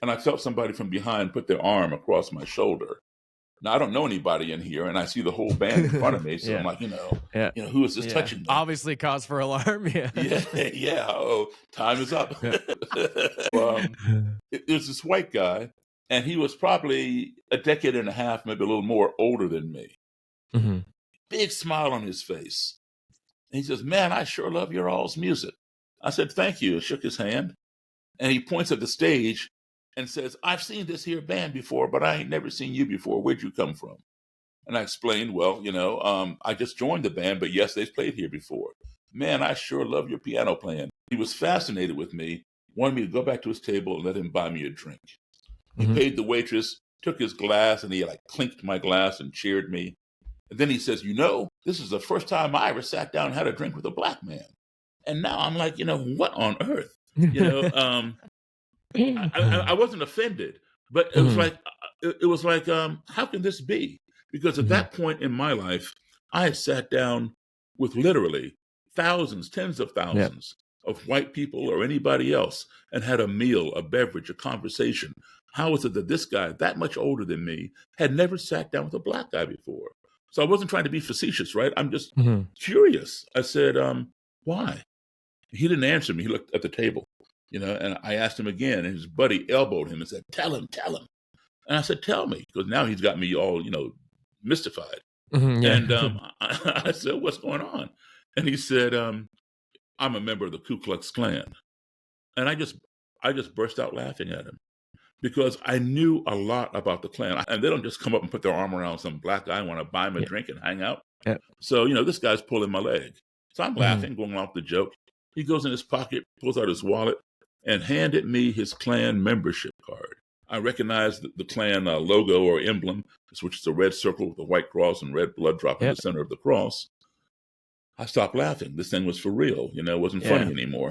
and I felt somebody from behind put their arm across my shoulder. Now I don't know anybody in here, and I see the whole band in front of me. So I'm like, Yeah. who is this touching me? Obviously cause for alarm. Yeah. Yeah. Oh, time is up. There's this white guy, and he was probably a decade and a half, maybe a little more older than me. Mm-hmm. Big smile on his face. And he says, "Man, I sure love your all's music." I said, "Thank you." I shook his hand. And he points at the stage and says, "I've seen this here band before, but I ain't never seen you before. Where'd you come from?" And I explained, "Well, I just joined the band, but yes, they've played here before. Man, I sure love your piano playing." He was fascinated with me, wanted me to go back to his table and let him buy me a drink. He paid the waitress, took his glass, and he clinked my glass and cheered me. And then he says, "This is the first time I ever sat down and had a drink with a black man." And now I'm like, what on earth? I wasn't offended, but it was like, how can this be? Because at that point in my life, I had sat down with literally thousands, tens of thousands of white people or anybody else and had a meal, a beverage, a conversation. How is it that this guy, that much older than me, had never sat down with a black guy before? So I wasn't trying to be facetious, right? I'm just curious. I said, why? He didn't answer me. He looked at the table, and I asked him again, and his buddy elbowed him and said, tell him. And I said, "Tell me," because now he's got me all, mystified. And I said, "What's going on?" And he said, "I'm a member of the Ku Klux Klan." And I just burst out laughing at him because I knew a lot about the Klan. And they don't just come up and put their arm around some black guy and want to buy him a drink and hang out. So, this guy's pulling my leg. So I'm laughing, going along with the joke. He goes in his pocket, pulls out his wallet, and handed me his Klan membership card. I recognized the Klan logo or emblem, which is a red circle with a white cross and red blood drop in the center of the cross. I stopped laughing. This thing was for real. It wasn't funny anymore.